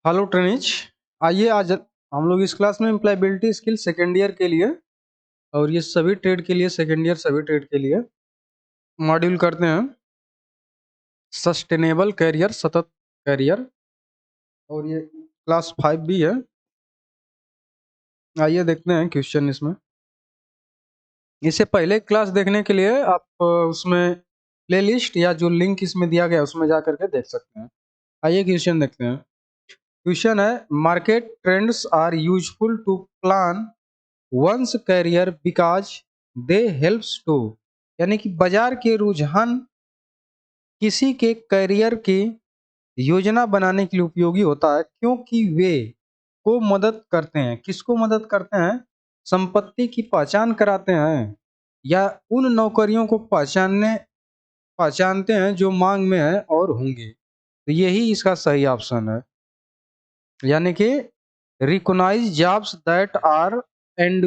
Hello trainees. आइए आज हम लोग इस क्लास में एम्प्लॉयबिलिटी स्किल सेकेंड ईयर के लिए और ये सभी ट्रेड के लिए सेकेंड ईयर सभी ट्रेड के लिए मॉड्यूल करते हैं सस्टेनेबल कैरियर सतत कैरियर और ये क्लास 5 भी है। आइए देखते हैं क्वेश्चन इसमें। इससे पहले क्लास देखने के लिए आप उसमें प्लेलिस्ट या जो लिंक इसमें दिया गया है उसमें जा करके देख सकते हैं। आइए क्वेश्चन देखते हैं। क्वेश्चन है market trends are useful to plan one's career because they helps to, यानी कि बाजार के रुझान किसी के कैरियर की योजना बनाने के लिए उपयोगी होता है क्योंकि वे को मदद करते हैं। किसको मदद करते हैं? संपत्ति की पहचान कराते हैं या उन नौकरियों को पहचानते हैं जो मांग में है और होंगे। तो यही इसका सही ऑप्शन है, यानी कि recognise jobs that are and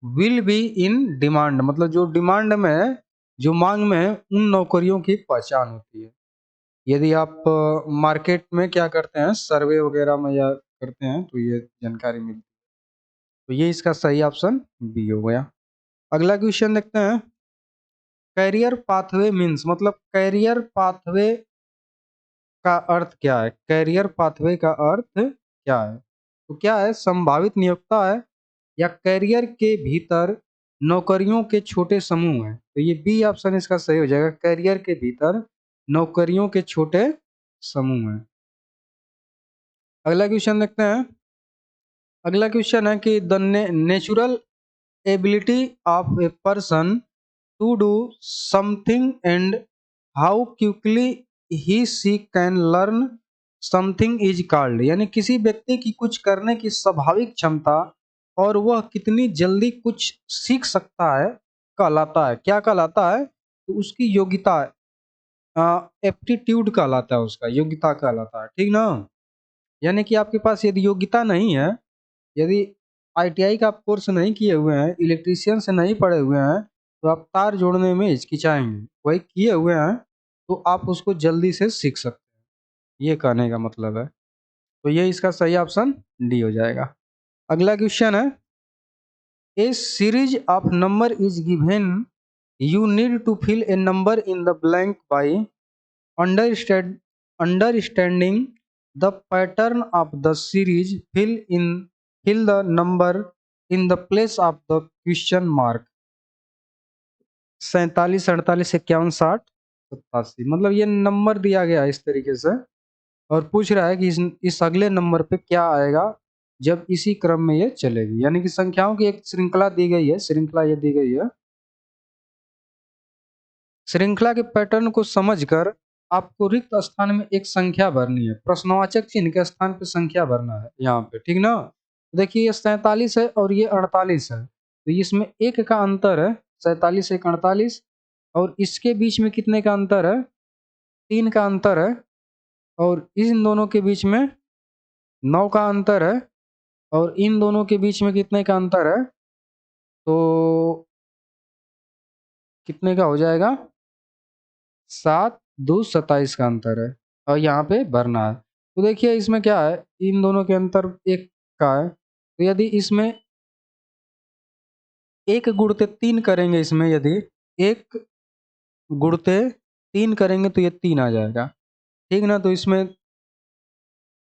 will be in demand, मतलब जो डिमांड में है जो मांग में है उन नौकरियों की पहचान होती है। यदि आप मार्केट में क्या करते हैं सर्वे वगैरह में या करते हैं तो ये जानकारी मिलती है। तो ये इसका सही ऑप्शन बी हो गया। अगला क्वेश्चन देखते हैं। कैरियर पाथवे मीन्स, मतलब कैरियर पाथवे का अर्थ क्या है? कैरियर पाथवे का अर्थ क्या है? तो क्या है? संभावित नियोक्ता है या कैरियर के भीतर नौकरियों के छोटे समूह हैं। तो ये बी ऑप्शन इसका सही हो जाएगा, कैरियर के भीतर नौकरियों के छोटे समूह हैं। अगला क्वेश्चन देखते हैं। अगला क्वेश्चन है कि the natural ability of a person to do something and how quickly he she can learn something is called, यानी किसी व्यक्ति की कुछ करने की स्वाभाविक क्षमता और वह कितनी जल्दी कुछ सीख सकता है कहलाता है। क्या कहलाता है? तो उसकी योग्यता, एप्टीट्यूड कहलाता है, उसका योग्यता कहलाता है। ठीक ना? यानी कि आपके पास यदि योग्यता नहीं है, यदि आईटीआई का आप कोर्स नहीं किए हुए हैं, इलेक्ट्रीशियन से नहीं पढ़े हुए हैं, तो आप तार जोड़ने में हिचकिचाएंगे। वही किए हुए हैं तो आप उसको जल्दी से सीख सकते हैं, ये कहने का मतलब है। तो ये इसका सही ऑप्शन डी हो जाएगा। अगला क्वेश्चन है a series of number is given, you need to fill a number in the blank by understanding the pattern of the series, fill the number in the place of the question mark. 47, 48, 51, 60, 87, मतलब ये number दिया गया है इस तरीके से और पूछ रहा है कि इस अगले नंबर पे क्या आएगा जब इसी क्रम में ये चलेगी, यानी कि संख्याओं की एक श्रृंखला दी गई है। श्रृंखला ये दी गई है। श्रृंखला के पैटर्न को समझकर आपको रिक्त स्थान में एक संख्या भरनी है, प्रश्नवाचक चिन्ह के स्थान पे संख्या भरना है यहाँ पे। ठीक ना? देखिए ये 47 है और ये 48 है, तो इसमें एक का अंतर है। 47 एक 48, और इसके बीच में कितने का अंतर है? 3 का अंतर है, और इन दोनों के बीच में 9 का अंतर है, और इन दोनों के बीच में कितने का अंतर है? तो कितने का हो जाएगा? 7, 2, 27 का अंतर है, और यहाँ पे भरना है। तो देखिए इसमें क्या है, इन दोनों के अंतर एक का है, तो यदि इसमें एक गुणते 3 करेंगे, इसमें यदि एक गुणते 3 करेंगे तो ये 3 आ जाएगा। ठीक ना? तो इसमें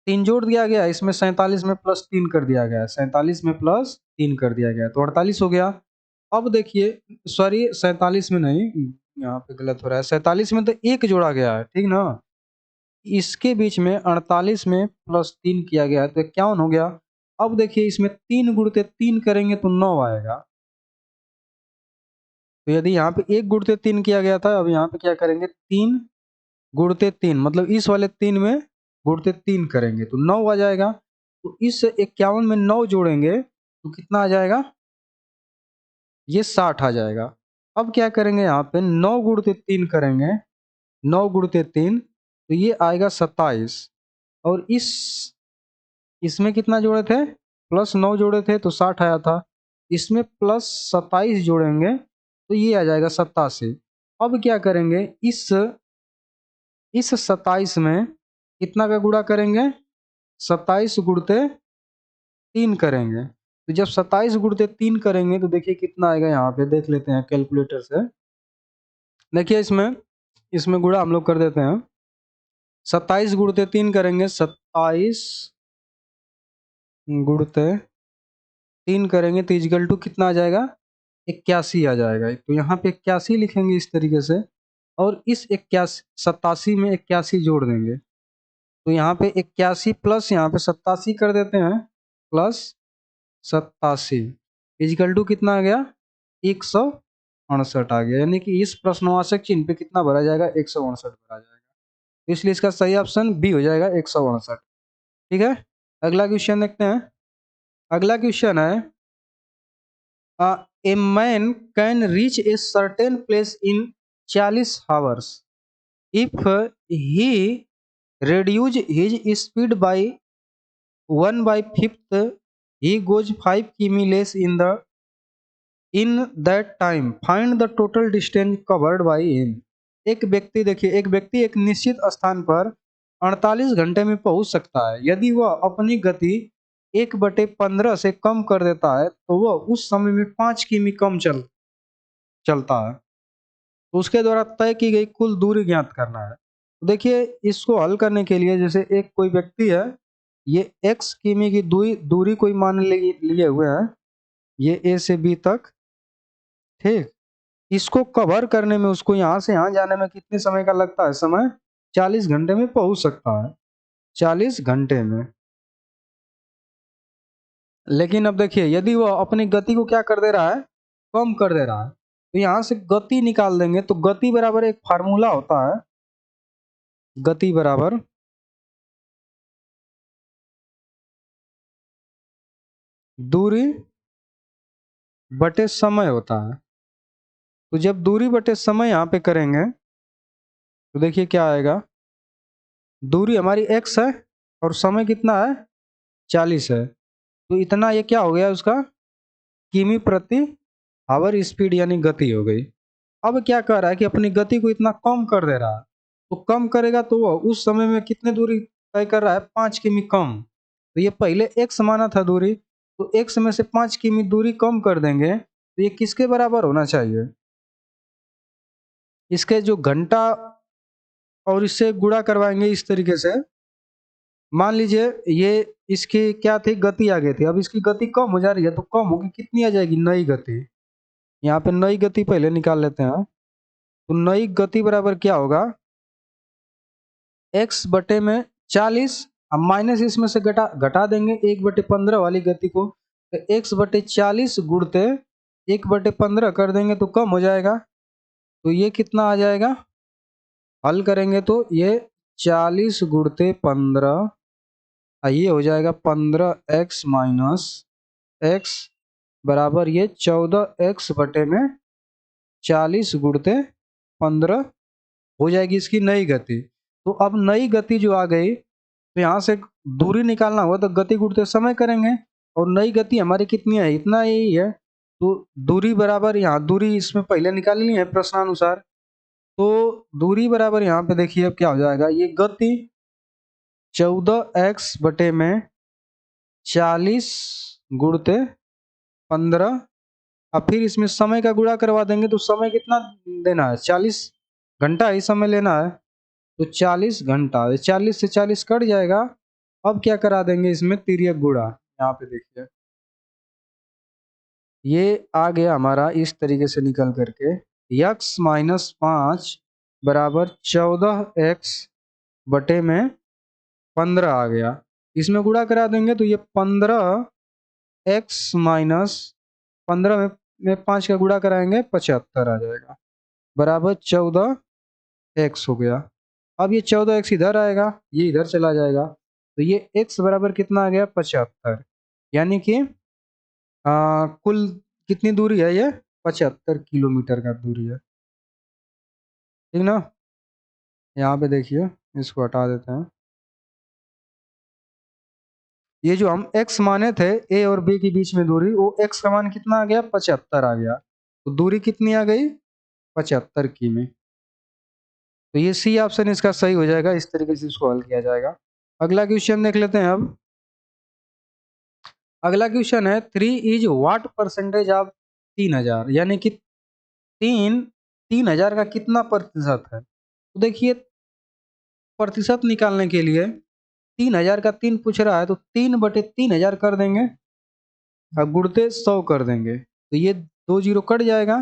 3 जोड़ दिया गया, इसमें 47 में प्लस 3 कर दिया गया, 47 में प्लस 3 कर दिया गया तो 48 हो गया। अब देखिए, सॉरी 47 में नहीं, यहाँ पे गलत हो रहा है। 47 में तो एक जोड़ा गया है, ठीक ना? इसके बीच में 48 में प्लस 3 किया गया है तो 51 हो गया। अब देखिए इसमें 3 गुणते 3 करेंगे तो 9 आएगा। तो यदि यहाँ पे 1 गुणते 3 किया गया था, अब यहाँ पे क्या करेंगे? 3 गुणते 3, मतलब इस वाले 3 में गुणते 3 करेंगे तो 9 आ जाएगा। तो इस 51 में 9 जोड़ेंगे तो कितना आ जाएगा? ये 60 आ जाएगा। अब क्या करेंगे? यहाँ पे 9 गुणते 3 करेंगे, 9 गुणते 3 तो ये आएगा 27, और इसमें कितना जोड़े थे? प्लस 9 जोड़े थे तो 60 आया था। इसमें प्लस 27 जोड़ेंगे तो ये आ जाएगा 87। अब क्या करेंगे? इस 27 में कितना का गुणा करेंगे? 27 गुणते 3 करेंगे, तो जब 27 गुणते 3 करेंगे तो देखिए कितना आएगा, यहाँ पे देख लेते हैं कैलकुलेटर से। देखिए इसमें इसमें गुणा हम लोग कर देते हैं। 27 गुणते 3 करेंगे, 27 गुणते 3 करेंगे तो इजिकल टू कितना आ जाएगा, 81 आ जाएगा। तो यहाँ पे 81 लिखेंगे इस तरीके से, और इस 81 87 में 81 जोड़ देंगे, तो यहाँ पे 81 प्लस यहाँ पे 87 कर देते हैं, प्लस 87 इजिकल टू कितना आ गया, 168 आ गया। यानी कि इस प्रश्नवाचक चिन्ह पे कितना भरा जाएगा, 168 भरा जाएगा। तो इसलिए इसका सही ऑप्शन बी हो जाएगा, 168। ठीक है, अगला क्वेश्चन देखते हैं। अगला क्वेश्चन है, a man can reach a certain place in 40 hours if he reduce his speed by 1/5, he goes 5 km less in that time, find the total distance covered by him। एक व्यक्ति, देखिए एक व्यक्ति एक निश्चित स्थान पर 48 घंटे में पहुंच सकता है। यदि वह अपनी गति 1/15 से कम कर देता है तो वह उस समय में 5 किमी कम चलता है। तो उसके द्वारा तय की गई कुल दूरी ज्ञात करना है। तो देखिए इसको हल करने के लिए, जैसे एक कोई व्यक्ति है, ये x किमी की दूरी कोई मान लिए हुए हैं, ये a से b तक, ठीक। इसको कवर करने में, उसको यहाँ से यहाँ जाने में कितने समय का लगता है, समय 40 घंटे में पहुंच सकता है, 40 घंटे में। लेकिन अब देखिए यदि वह अपनी गति को क्या कर दे रहा है, कम कर दे रहा है, तो यहाँ से गति निकाल देंगे। तो गति बराबर एक फार्मूला होता है, गति बराबर दूरी बटे समय होता है। तो जब दूरी बटे समय यहाँ पे करेंगे तो देखिए क्या आएगा, दूरी हमारी x है और समय कितना है, 40 है, तो इतना ये क्या हो गया उसका, किमी प्रति आवर स्पीड यानी गति हो गई। अब क्या कर रहा है कि अपनी गति को इतना कम कर दे रहा है, तो कम करेगा तो वह उस समय में कितने दूरी तय कर रहा है, 5 किमी कम। तो ये पहले x माना था दूरी, तो x में से 5 किमी दूरी कम कर देंगे तो ये किसके बराबर होना चाहिए, इसके जो घंटा, और इससे गुणा करवाएंगे इस तरीके से। मान लीजिए ये इसकी क्या थी, गति आ गई थी, अब इसकी गति कम हो जा रही है, तो कम होगी कितनी आ जाएगी, नई गति। यहाँ पे नई गति पहले निकाल लेते हैं। तो नई गति बराबर क्या होगा, x बटे में 40, अब माइनस इसमें से घटा देंगे 1/15 वाली गति को, तो x बटे 40 गुणते 1/15 कर देंगे तो कम हो जाएगा। तो ये कितना आ जाएगा, हल करेंगे तो ये 40 गुणते 15, ये हो जाएगा 15x माइनस x बराबर ये 14x बटे में 40 गुणते 15 हो जाएगी इसकी नई गति। तो अब नई गति जो आ गई, तो यहाँ से दूरी निकालना होगा तो गति गुणते समय करेंगे, और नई गति हमारी कितनी है, इतना यही है। तो दूरी बराबर, यहाँ दूरी इसमें पहले निकाल ली है प्रश्नानुसार, तो दूरी बराबर यहाँ पे देखिए अब क्या हो जाएगा, ये गति 14x बटे में 40 गुणते 15, अब फिर इसमें समय का गुणा करवा देंगे तो समय कितना देना है, 40 घंटा ही समय लेना है, तो 40 घंटा, 40 से 40 कट जाएगा। अब क्या करा देंगे इसमें तिर्यक गुणा, यहाँ पे देखिए ये आ गया हमारा इस तरीके से निकल करके, x माइनस 5 बराबर 14x बटे में 15 आ गया। इसमें गुणा करा देंगे तो ये 15x माइनस 15 में 5 का गुणा कराएंगे 75 आ जाएगा, बराबर 14x हो गया। अब ये 14x इधर आएगा, ये इधर चला जाएगा, तो ये x बराबर कितना आ गया, 75। यानी कि कुल कितनी दूरी है, ये 75 किलोमीटर का दूरी है, ठीक ना। यहाँ पे देखिए इसको हटा देते हैं, ये जो हम x माने थे a और b के बीच में दूरी, वो x का मान कितना आ गया, 75 आ गया, तो दूरी कितनी आ गई, 75 किमी। तो ये सी ऑप्शन इसका सही हो जाएगा, इस तरीके से इसको हल किया जाएगा। अगला क्वेश्चन देख लेते हैं अब। अगला क्वेश्चन है 3 इज व्हाट परसेंटेज ऑफ 3000, यानी कि तीन 3000 का कितना प्रतिशत है। तो देखिए प्रतिशत निकालने के लिए 3000 का 3 पूछ रहा है, तो 3/3000 कर देंगे और गुणते 100 कर देंगे, तो ये 2 जीरो कट जाएगा।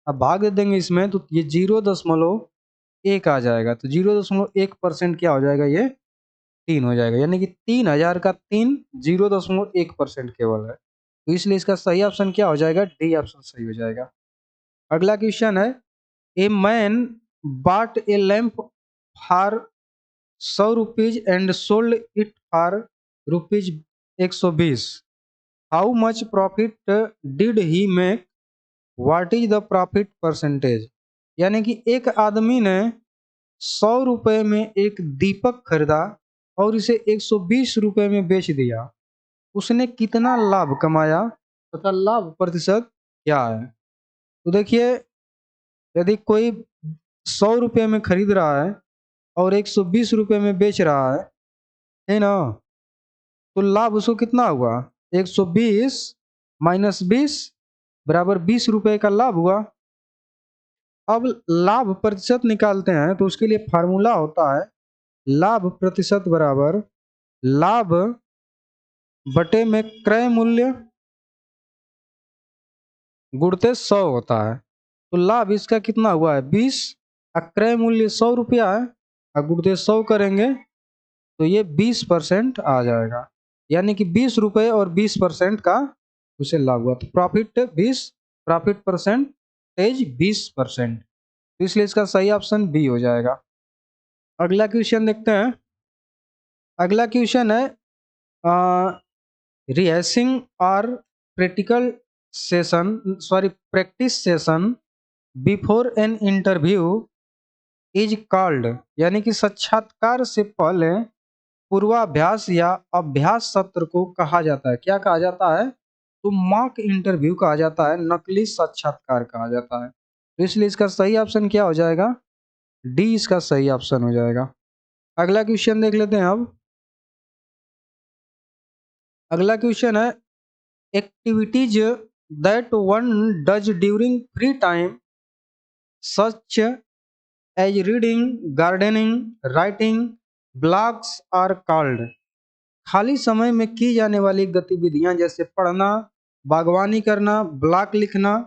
अब भाग दे देंगे इसमें, तो ये 0.1 आ जाएगा, तो 0.1% क्या हो जाएगा, ये 3 हो जाएगा, यानी कि 3000 का 3 0.1% केवल है। तो इसलिए इसका सही ऑप्शन क्या हो जाएगा, डी ऑप्शन सही हो जाएगा। अगला क्वेश्चन है a man bought a lamp for 100 rupees and sold it for rupees 120. How much profit did he make? What is the profit percentage? यानी कि एक आदमी ने 100 रुपए में एक दीपक खरीदा और इसे 120 रुपए में बेच दिया, उसने कितना लाभ कमाया तथा लाभ प्रतिशत क्या है। तो देखिए यदि कोई 100 रुपए में खरीद रहा है और 120 रुपए में बेच रहा है ना, तो लाभ उसको कितना हुआ, 120 माइनस 20 बराबर 20 रुपए का लाभ हुआ। अब लाभ प्रतिशत निकालते हैं, तो उसके लिए फार्मूला होता है लाभ प्रतिशत बराबर लाभ बटे में क्रय मूल्य गुणते 100 होता है। तो लाभ इसका कितना हुआ है 20, और क्रय मूल्य 100 रुपया है, और गुणते 100 करेंगे तो ये 20% आ जाएगा, यानी कि 20 रुपए और 20% का उसे लाभ हुआ, तो प्रॉफिट परसेंटेज 20%। तो इसलिए इसका सही ऑप्शन बी हो जाएगा। अगला क्वेश्चन देखते हैं। अगला क्वेश्चन है रिहर्सिंग और practice session before an interview is called, यानी कि साक्षात्कार से पहले पूर्वाभ्यास या अभ्यास सत्र को कहा जाता है, क्या कहा जाता है, तो मॉक इंटरव्यू कहा जाता है, नकली साक्षात्कार कहा जाता है। तो इसलिए इसका सही ऑप्शन क्या हो जाएगा, डी इसका सही ऑप्शन हो जाएगा। अगला क्वेश्चन देख लेते हैं अब। अगला क्वेश्चन है activities that one does during free time such as reading, gardening, writing, blogs are called. खाली समय में की जाने वाली गतिविधियां जैसे पढ़ना, बागवानी करना, ब्लॉग लिखना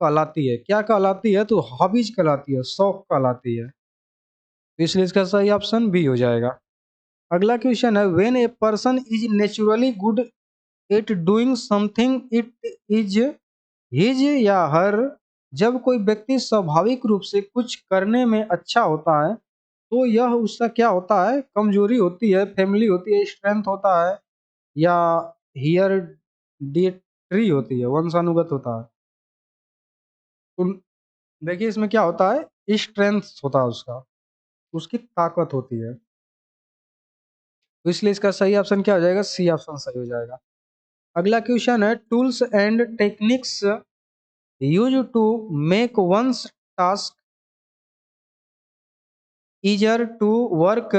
कहलाती है, क्या कहलाती है, तो हॉबीज कहलाती है, शौक कहलाती है। तो इसलिए इसका सही ऑप्शन बी हो जाएगा। अगला क्वेश्चन है when a person is naturally good at doing something it is his या हर, जब कोई व्यक्ति स्वाभाविक रूप से कुछ करने में अच्छा होता है तो यह उसका क्या होता है, कमजोरी होती है, फैमिली होती है, स्ट्रेंथ होता है, या हियरडिटरी होती है, वंशानुगत होता है। तो देखिए इसमें क्या होता है, स्ट्रेंथ होता है उसका, उसकी ताकत होती है। तो इसलिए इसका सही ऑप्शन क्या हो जाएगा, सी ऑप्शन सही हो जाएगा। अगला क्वेश्चन है tools and techniques use to make one's task easier to work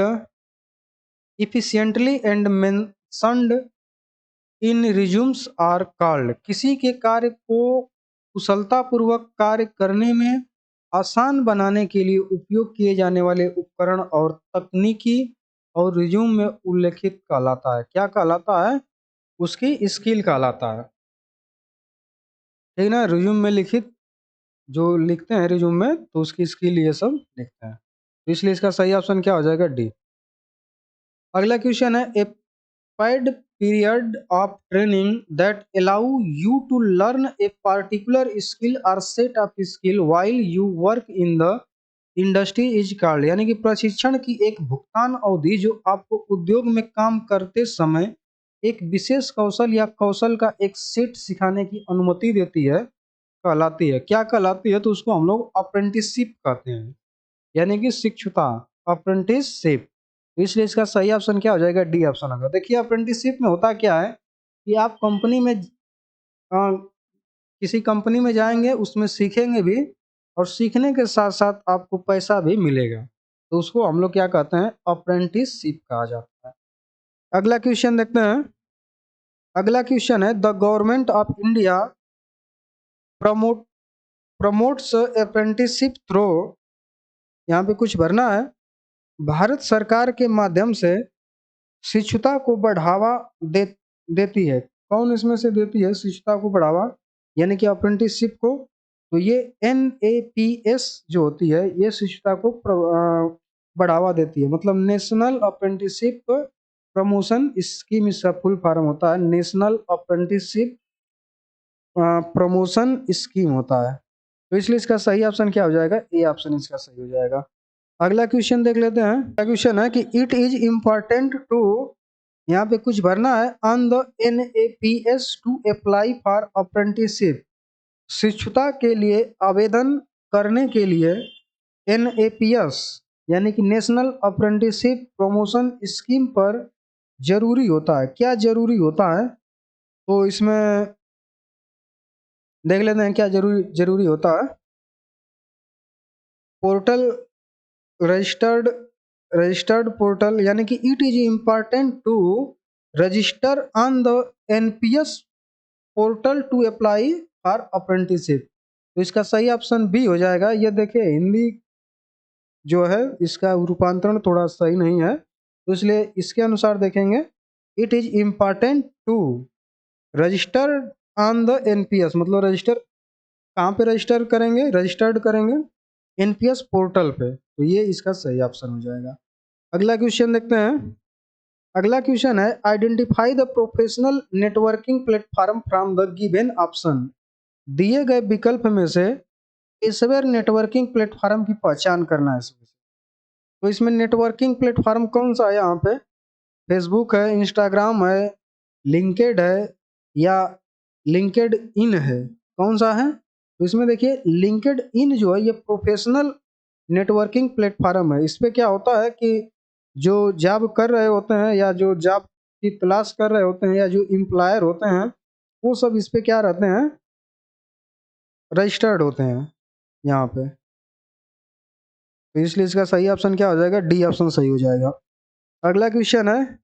efficiently and mentioned in resumes are called। किसी के कार्य को कुशलतापूर्वक कार्य करने में आसान बनाने के लिए उपयोग किए जाने वाले उपकरण और तकनीकी और रिज्यूम में उल्लेखित कहलाता है, क्या कहलाता है, उसकी स्किल कहलाता है, ठीक ना। रिज्यूम में लिखित जो लिखते हैं रिज्यूम में, तो उसकी स्किल ये सब लिखते हैं। तो इसलिए इसका सही ऑप्शन क्या हो जाएगा, डी। अगला क्वेश्चन है ए paid period of training that allow you to learn a particular skill or set of skill while you work in the industry is called, यानी कि प्रशिक्षण की एक भुगतान अवधि जो आपको उद्योग में काम करते समय एक विशेष कौशल या कौशल का एक सेट सिखाने की अनुमति देती है कहलाती है, क्या कहलाती है, तो उसको हम लोग अप्रेंटिसशिप कहते हैं, यानी कि शिक्षुता, अप्रेंटिसशिप। इसलिए इसका सही ऑप्शन क्या हो जाएगा, डी ऑप्शन होगा। देखिए अप्रेंटिसशिप में होता क्या है कि आप कंपनी में किसी कंपनी में जाएंगे, उसमें सीखेंगे भी, और सीखने के साथ साथ आपको पैसा भी मिलेगा, तो उसको हम लोग क्या कहते हैं, अप्रेंटिसशिप कहा जाता है। अगला क्वेश्चन देखते हैं। अगला क्वेश्चन है the government of India promote promotes apprenticeship through, यहाँ पे कुछ भरना है। भारत सरकार के माध्यम से शिक्षुता को बढ़ावा दे देती है। कौन इसमें से देती है शिक्षुता को बढ़ावा, यानी कि अप्रेंटिसशिप को? तो ये NAPS जो होती है ये शिक्षुता को बढ़ावा देती है। मतलब नेशनल अप्रेंटिसशिप प्रमोशन स्कीम इसका फुल फॉर्म होता है, नेशनल अप्रेंटिसशिप प्रमोशन स्कीम होता है। तो इसलिए इसका सही ऑप्शन क्या हो जाएगा? ए ऑप्शन इसका सही हो जाएगा। अगला क्वेश्चन देख लेते हैं। अगला क्वेश्चन है कि इट इज इम्पॉर्टेंट टू, यहाँ पे कुछ भरना है, on the NAPS to apply for apprenticeship. शिक्षुता के लिए आवेदन करने के लिए NAPS यानी कि नेशनल अप्रेंटिसशिप प्रमोशन स्कीम पर जरूरी होता है। क्या जरूरी होता है? तो इसमें देख लेते हैं क्या जरूरी जरूरी होता है। पोर्टल रजिस्टर्ड रजिस्टर्ड पोर्टल, यानी कि it is important to register on the NPS portal to apply for apprenticeship. तो इसका सही ऑप्शन बी हो जाएगा। ये देखिए हिंदी जो है इसका रूपांतरण थोड़ा सही नहीं है, तो इसलिए इसके अनुसार देखेंगे it is important to register on the NPS, मतलब रजिस्टर कहाँ पे रजिस्टर करेंगे? रजिस्टर्ड करेंगे NPS पोर्टल पे। तो ये इसका सही ऑप्शन हो जाएगा। अगला क्वेश्चन देखते हैं। अगला क्वेश्चन है identify the professional networking platform from the given option. दिए गए विकल्प में से पेशेवर नेटवर्किंग प्लेटफॉर्म की पहचान करना है इसमें। तो इसमें नेटवर्किंग प्लेटफॉर्म कौन सा है? यहाँ पे फेसबुक है, इंस्टाग्राम है, लिंक्ड है या लिंक्ड इन है, कौन सा है? तो इसमें देखिए लिंक्ड इन जो है ये प्रोफेशनल नेटवर्किंग प्लेटफॉर्म है। इस पे क्या होता है कि जो जॉब कर रहे होते हैं या जो जॉब की तलाश कर रहे होते हैं या जो एम्प्लॉयर होते हैं वो सब इस पे क्या रहते हैं? रजिस्टर्ड होते हैं यहाँ पे। तो इसलिए इसका सही ऑप्शन क्या हो जाएगा? डी ऑप्शन सही हो जाएगा। अगला क्वेश्चन है,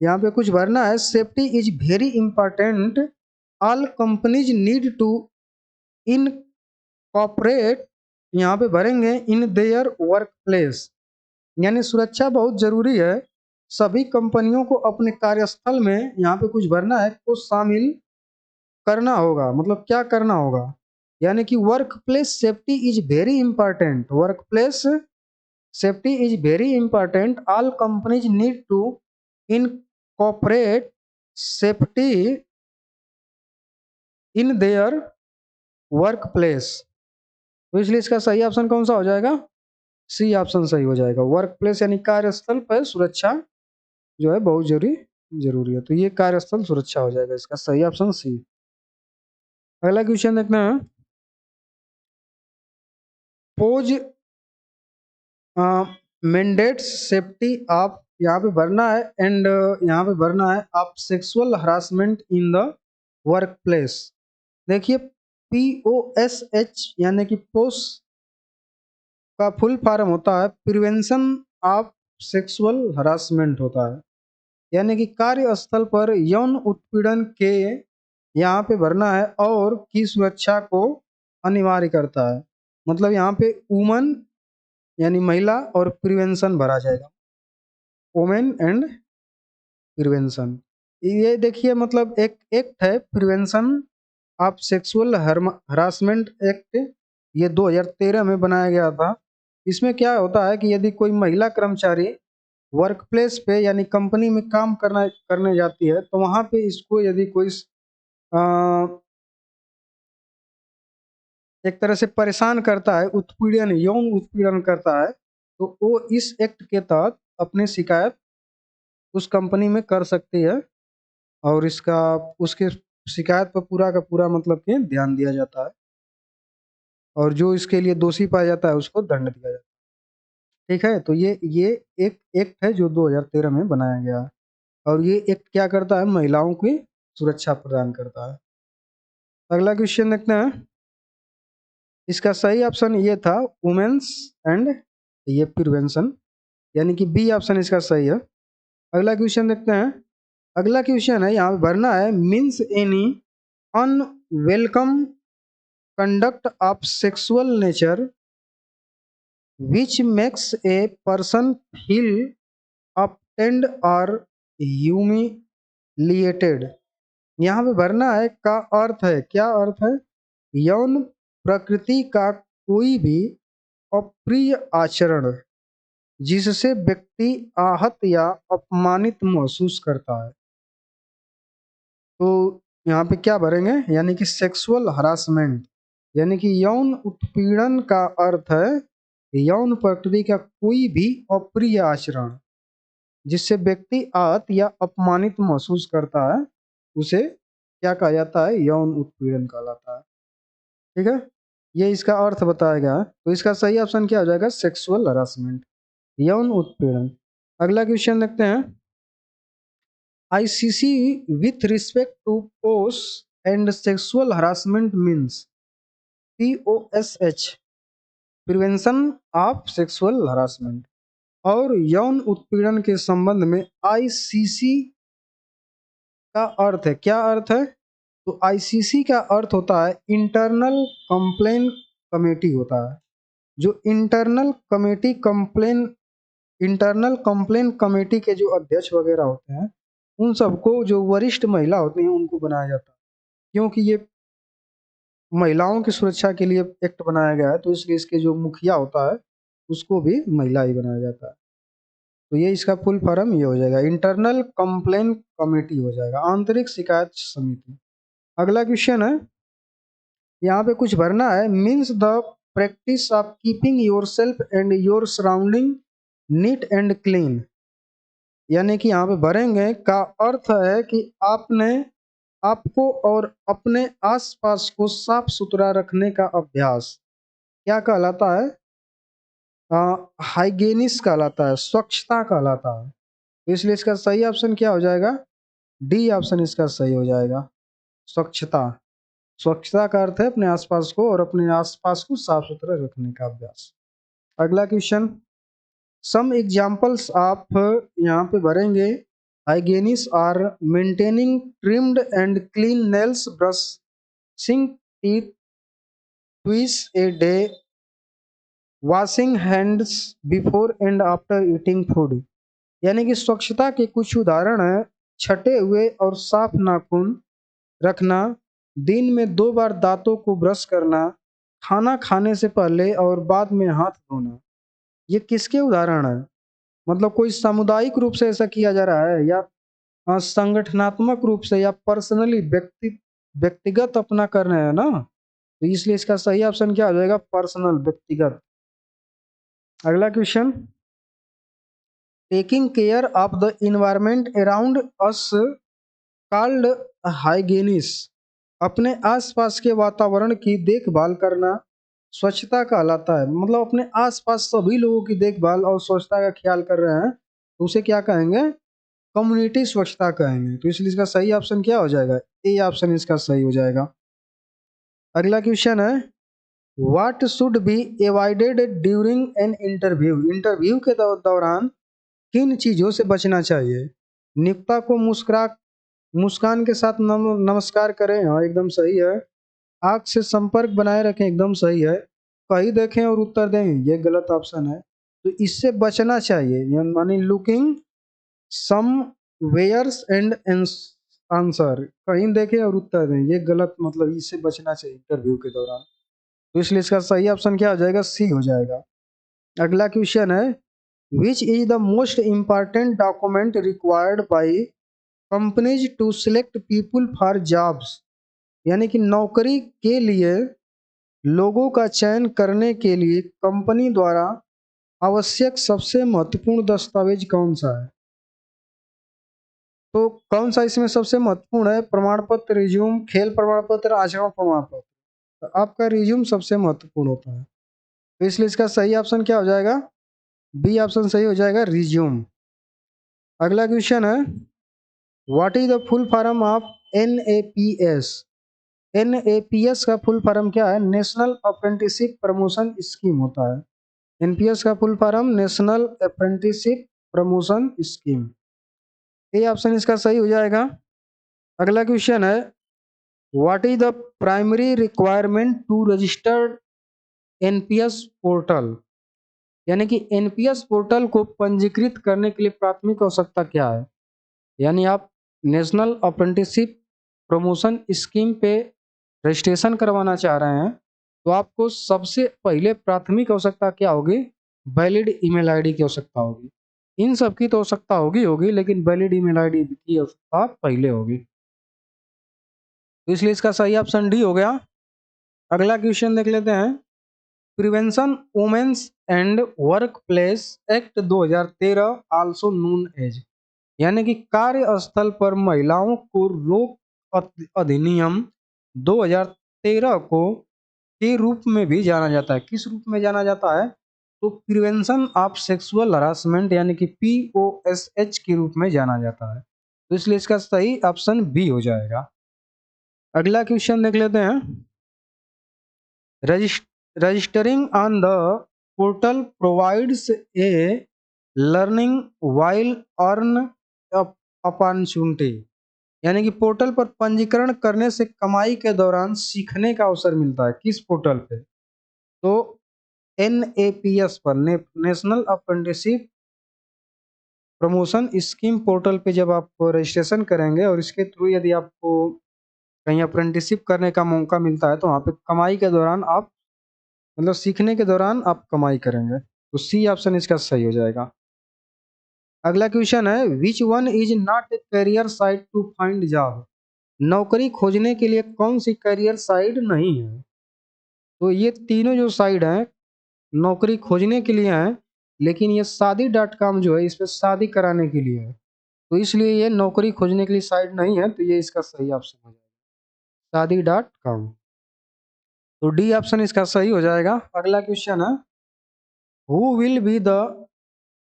यहाँ पे कुछ भरना है। Safety is very important, all companies need to incorporate, यहाँ पे भरेंगे इन देयर वर्क प्लेस, यानी सुरक्षा बहुत जरूरी है, सभी कंपनियों को अपने कार्यस्थल में, यहाँ पे कुछ भरना है, को शामिल करना होगा। मतलब क्या करना होगा? यानी कि work place safety is very important, work place safety is very important, all companies need to incorporate safety in their work place. तो इसलिए इसका सही ऑप्शन कौन सा हो जाएगा? सी ऑप्शन सही हो जाएगा। वर्क प्लेस यानी कार्यस्थल पर सुरक्षा जो है बहुत जरूरी है। तो ये कार्यस्थल सुरक्षा हो जाएगा, इसका सही ऑप्शन सी। अगला क्वेश्चन देखना है। पोज मैंडेट्स सेफ्टी ऑफ, यहाँ पे भरना है एंड यहाँ पे भरना है of sexual harassment in the work place. देखिए POSH यानी कि पोस का फुल फॉर्म होता है प्रिवेंशन ऑफ सेक्सुअल हरासमेंट होता है, यानी कि कार्यस्थल पर यौन उत्पीड़न के यहाँ पे भरना है और की सुरक्षा को अनिवार्य करता है। मतलब यहाँ पे वुमन यानी महिला और प्रिवेंशन भरा जाएगा, वुमेन एंड प्रिवेंशन। ये देखिए मतलब एक एक्ट है prevention of sexual harassment act, ये 2013 में बनाया गया था। इसमें क्या होता है कि यदि कोई महिला कर्मचारी वर्क प्लेस पे यानी कंपनी में काम करने जाती है तो वहां पे इसको यदि कोई अ, एक तरह से परेशान करता है, उत्पीड़न यौन उत्पीड़न करता है, तो वो इस एक्ट के तहत अपनी शिकायत उस कंपनी में कर सकती है और इसका उसके शिकायत पर पूरा का पूरा मतलब कि ध्यान दिया जाता है और जो इसके लिए दोषी पाया जाता है उसको दंड दिया जाता है। ठीक है, तो ये एक एक्ट है जो 2013 में बनाया गया है और ये एक्ट क्या करता है? महिलाओं की सुरक्षा प्रदान करता है। अगला क्वेश्चन देखते हैं। इसका सही ऑप्शन ये था वुमेन्स एंड ये प्रिवेंशन, यानी कि बी ऑप्शन इसका सही है। अगला क्वेश्चन देखते हैं। अगला क्वेश्चन है, यहाँ पे भरना है means any unwelcome conduct of sexual nature which makes a person feel अपटेंड और ह्यूमिलिएटेड। यहाँ पे भरना है का अर्थ है, क्या अर्थ है, यौन प्रकृति का कोई भी अप्रिय आचरण जिससे व्यक्ति आहत या अपमानित महसूस करता है। तो यहाँ पे क्या भरेंगे, यानी कि सेक्सुअल हरासमेंट, यानी कि यौन उत्पीड़न का अर्थ है यौन प्रकृति का कोई भी अप्रिय आचरण जिससे व्यक्ति आहत या अपमानित महसूस करता है, उसे क्या कहा जाता है, यौन उत्पीड़न कहलाता है। ठीक है, ये इसका अर्थ बताया गया है। तो इसका सही ऑप्शन क्या हो जाएगा, सेक्सुअल हरासमेंट, यौन उत्पीड़न। अगला क्वेश्चन देखते हैं। ICC with respect to post and sexual harassment means POSH, prevention of sexual harassment. और यौन उत्पीड़न के संबंध में आईसीसी का अर्थ है, क्या अर्थ है, तो आईसीसी का अर्थ होता है इंटरनल कंप्लेन कमेटी होता है। जो इंटरनल कंप्लेन कमेटी के जो अध्यक्ष वगैरह होते हैं, उन सबको जो वरिष्ठ महिला होती हैं उनको बनाया जाता है, क्योंकि ये महिलाओं की सुरक्षा के लिए एक्ट बनाया गया है, तो इसलिए इसके जो मुखिया होता है उसको भी महिला ही बनाया जाता है। तो ये इसका फुल फॉर्म ये हो जाएगा, इंटरनल कंप्लेन कमेटी हो जाएगा, आंतरिक शिकायत समिति। अगला क्वेश्चन है, यहाँ पे कुछ भरना है means the practice of keeping your self and your surrounding neat and clean. यानी कि यहाँ पे भरेंगे का अर्थ है कि आपने आपको और अपने आसपास को साफ सुथरा रखने का अभ्यास क्या कहलाता है, हाइगेनिस कहलाता है, स्वच्छता कहलाता है। तो इसलिए इसका सही ऑप्शन क्या हो जाएगा, डी ऑप्शन इसका सही हो जाएगा, स्वच्छता। स्वच्छता का अर्थ है अपने आसपास को और अपने आसपास को साफ सुथरा रखने का अभ्यास। अगला क्वेश्चन, सम एग्जाम्पल्स आप यहाँ पे भरेंगे, hygienes are maintaining trimmed and clean nails, brushing teeth twice a day, washing hands before and after eating food. यानी कि स्वच्छता के कुछ उदाहरण है, छटे हुए और साफ नाखून रखना, दिन में 2 बार दांतों को ब्रश करना, खाना खाने से पहले और बाद में हाथ धोना। ये किसके उदाहरण है, मतलब कोई सामुदायिक रूप से ऐसा किया जा रहा है या संगठनात्मक रूप से या पर्सनली व्यक्तिगत अपना कर रहे हैं ना, तो इसलिए इसका सही ऑप्शन क्या हो जाएगा, पर्सनल, व्यक्तिगत। अगला question, taking care of the environment around us called hygienes, अपने आसपास के वातावरण की देखभाल करना स्वच्छता कहलाता है। मतलब अपने आसपास सभी लोगों की देखभाल और स्वच्छता का ख्याल कर रहे हैं तो उसे क्या कहेंगे, कम्युनिटी स्वच्छता कहेंगे। तो इसलिए इसका सही ऑप्शन क्या हो जाएगा, ए ऑप्शन इसका सही हो जाएगा। अगला क्वेश्चन है, what should be avoided during an interview, interview के दौरान किन चीजों से बचना चाहिए। नियोक्ता को मुस्कान के साथ नमस्कार करें, हाँ एकदम सही है। आंख से संपर्क बनाए रखें, एकदम सही है। कहीं देखें और उत्तर दें, ये गलत ऑप्शन है। तो इससे बचना चाहिए, यानी looking somewheres and answer, कहीं देखें और उत्तर दें, ये गलत, मतलब इससे बचना चाहिए इंटरव्यू के दौरान। तो इसलिए इसका सही ऑप्शन क्या हो जाएगा, सी हो जाएगा। अगला क्वेश्चन है, which is the most important document required by companies to select people for jobs. यानी कि नौकरी के लिए लोगों का चयन करने के लिए कंपनी द्वारा आवश्यक सबसे महत्वपूर्ण दस्तावेज कौन सा है। तो कौन सा इसमें सबसे महत्वपूर्ण है, प्रमाण पत्र, रिज्यूम, खेल प्रमाण पत्र, आचरण प्रमाण पत्र। तो आपका रिज्यूम सबसे महत्वपूर्ण होता है, तो इसलिए इसका सही ऑप्शन क्या हो जाएगा, बी ऑप्शन सही हो जाएगा, रिज्यूम। अगला क्वेश्चन है, what is the full form of NAPS। NAPS का फुल फॉर्म क्या है, नेशनल अप्रेंटिसशिप प्रमोशन स्कीम होता है। NPS का full form national apprenticeship promotion scheme. A option इसका सही हो जाएगा। अगला क्वेश्चन है, what is the primary requirement to registered NPS portal, यानी कि एनपीएस पोर्टल को पंजीकृत करने के लिए प्राथमिक आवश्यकता क्या है। यानी आप नेशनल अप्रेंटिसशिप प्रमोशन स्कीम पे रजिस्ट्रेशन करवाना चाह रहे हैं, तो आपको सबसे पहले प्राथमिक आवश्यकता क्या होगी, वैलिड ईमेल आईडी की आवश्यकता होगी। इन सब की तो आवश्यकता होगी लेकिन वैलिड ईमेल आईडी की आवश्यकता पहले होगी, तो इसलिए इसका सही ऑप्शन डी हो गया। अगला क्वेश्चन देख लेते हैं, prevention women's and work place act 2013 also known as, यानी कि कार्यस्थल पर महिलाओं को रोक अधिनियम 2013 को के रूप में भी जाना जाता है। किस रूप में जाना जाता है, तो प्रिवेंशन ऑफ सेक्सुअल हरासमेंट यानी कि POSH के रूप में जाना जाता है, तो इसलिए इसका सही ऑप्शन बी हो जाएगा। अगला क्वेश्चन देख लेते हैं, registering on the portal provides a learning while earn opportunity, यानी कि पोर्टल पर पंजीकरण करने से कमाई के दौरान सीखने का अवसर मिलता है। किस पोर्टल पे, तो NAPS पर, national apprenticeship promotion scheme portal पे जब आप रजिस्ट्रेशन करेंगे और इसके थ्रू यदि आपको कहीं अप्रेंटिसशिप करने का मौका मिलता है, तो वहाँ पे कमाई के दौरान आप, मतलब सीखने के दौरान आप कमाई करेंगे, तो सी ऑप्शन इसका सही हो जाएगा। अगला क्वेश्चन है, which one is not a career site to find job, नौकरी खोजने के लिए कौन सी करियर साइट नहीं है। तो ये तीनों जो साइट हैं नौकरी खोजने के लिए हैं, लेकिन ये शादी.com जो है इस पर शादी कराने के लिए है, तो इसलिए ये नौकरी खोजने के लिए साइट नहीं है, तो ये इसका सही ऑप्शन हो जाएगा शादी.com, तो डी ऑप्शन इसका सही हो जाएगा। अगला क्वेश्चन है, who will be the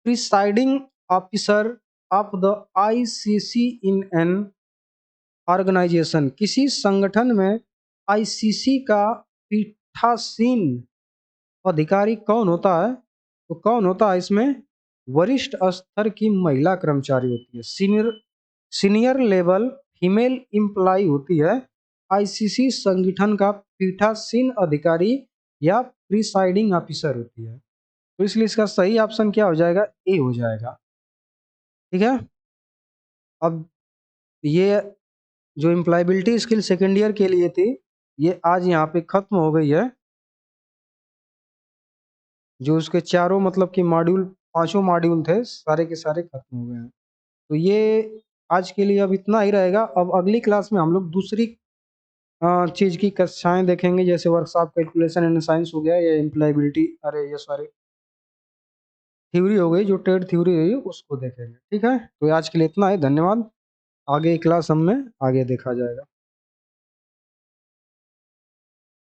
presiding officer of the ICC in an organisation, किसी संगठन में ICC का पीठासीन अधिकारी कौन होता है, तो कौन होता है इसमें, वरिष्ठ स्तर की महिला कर्मचारी होती है, सीनियर लेवल फीमेल एम्प्लॉय होती है, ICC संगठन का पीठासीन अधिकारी या प्रिसाइडिंग ऑफिसर होती है, तो इसलिए इसका सही ऑप्शन क्या हो जाएगा, ए हो जाएगा। ठीक है, अब ये जो एम्प्लॉयबिलिटी स्किल सेकेंड ईयर के लिए थी, ये आज यहाँ पे खत्म हो गई है। जो उसके चारों मतलब कि मॉड्यूल, पांचों मॉड्यूल थे, सारे के सारे खत्म हो गए हैं, तो ये आज के लिए अब इतना ही रहेगा। अब अगली क्लास में हम लोग दूसरी चीज़ की कक्षाएं देखेंगे, जैसे वर्कशॉप कैलकुलेशन एंड साइंस हो गया, या एम्प्लॉयबिलिटी, अरे ये सारे थ्योरी हो गई, जो ट्रेड थ्योरी है उसको देखेंगे। ठीक है, तो आज के लिए इतना ही, धन्यवाद। आगे क्लास हम में आगे देखा जाएगा।